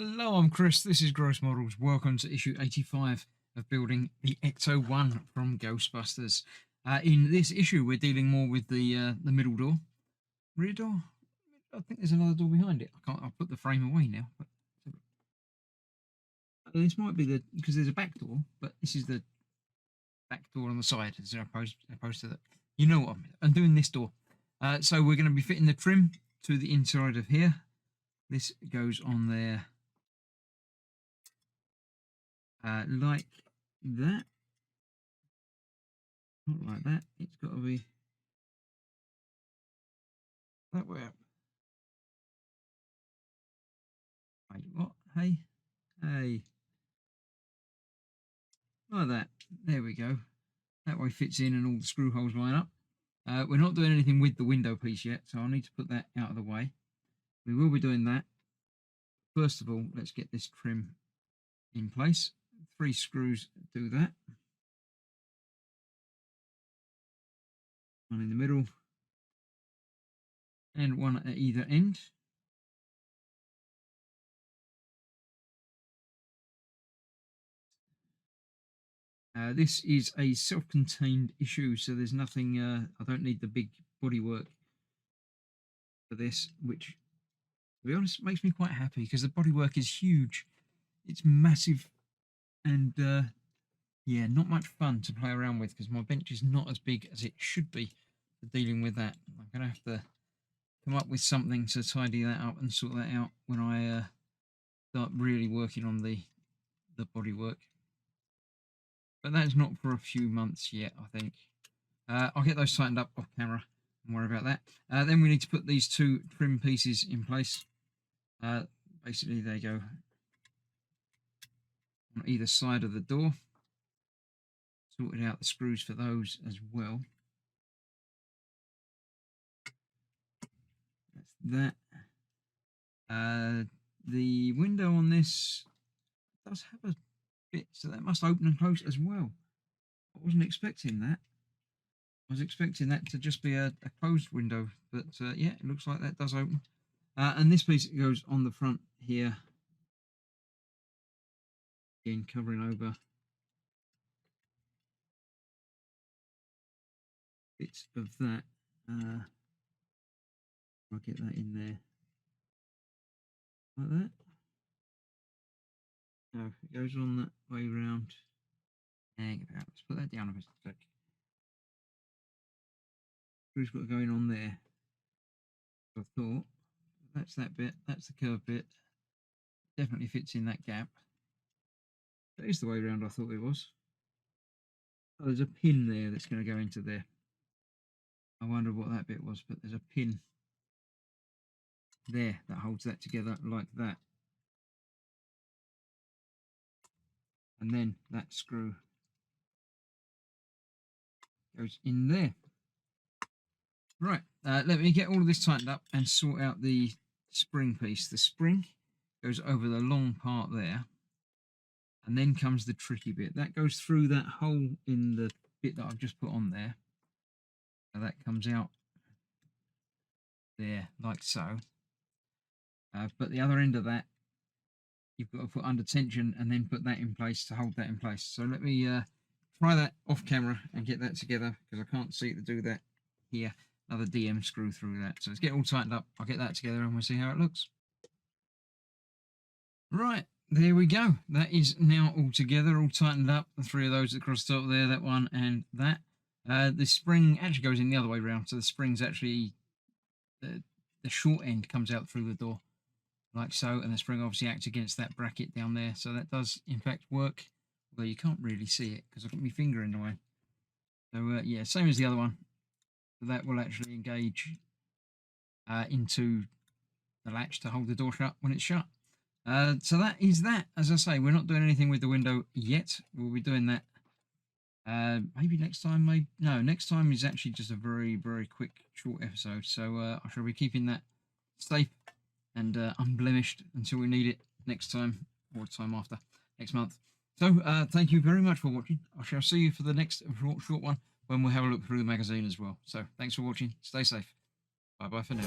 Hello, I'm Chris. This is Gross Models. Welcome to issue 85 of building the Ecto-1 from Ghostbusters. In this issue, we're dealing more with the middle door. Rear door? I think there's another door behind it. I'll put the frame away now. But this might be because there's a back door, but this is the back door on the side as opposed to that. You know what I'm doing this door. So we're going to be fitting the trim to the inside of here. This goes on there like that. Not like that. It's got to be that way up. Wait, what? Hey. Like that. There we go. That way fits in and all the screw holes line up. We're not doing anything with the window piece yet, so I'll need to put that out of the way. We will be doing that. First of all, let's get this trim in place. 3 screws do that. One in the middle and one at either end. This is a self-contained issue, so there's nothing, I don't need the big bodywork for this, which, to be honest, makes me quite happy because the bodywork is huge. It's massive and, yeah, not much fun to play around with because my bench is not as big as it should be for dealing with that. I'm going to have to come up with something to tidy that up and sort that out when I start really working on the bodywork. But that's not for a few months yet, I think. I'll get those tightened up off camera. Don't worry about that. Then we need to put these 2 trim pieces in place. Basically, they go on either side of the door. Sorted out the screws for those as well. That's that. The window on this does have a bit, so that must open and close as well. I wasn't expecting that. I was expecting that to just be a closed window, but yeah, it looks like that does open. And this piece goes on the front here, again covering over bits of that. I'll get that in there like that. So it goes on that way round. Let's put that down a bit. Screws got going on there. I thought that's that bit. That's the curved bit. Definitely fits in that gap. That is the way round I thought it was. Oh, there's a pin there that's going to go into there. I wondered what that bit was, but there's a pin there that holds that together like that. And then that screw goes in there. Right, let me get all of this tightened up and sort out the spring piece. The spring goes over the long part there, and then comes the tricky bit. That goes through that hole in the bit that I've just put on there. Now that comes out there, like so. But the other end of that, you've got to put under tension and then put that in place to hold that in place. So let me try that off camera and get that together because I can't see to do that here. Another DM screw through that. So let's get it all tightened up. I'll get that together and we'll see how it looks. Right, there we go. That is now all together, all tightened up. The 3 of those across the top there, that one and that. The spring actually goes in the other way around. So the spring's actually, the short end comes out through the door. Like so, and the spring obviously acts against that bracket down there, so that does in fact work, although you can't really see it because I've got my finger in the way. So yeah, same as the other one. So that will actually engage into the latch to hold the door shut when it's shut. So that is that. As I say, we're not doing anything with the window yet. We'll be doing that maybe next time. Maybe no, next time is actually just a very, very quick, short episode. So I shall be keeping that safe and unblemished until we need it next time or time after next month. So thank you very much for watching. I shall see you for the next short one when we'll have a look through the magazine as well. So thanks for watching. Stay safe. Bye bye for now.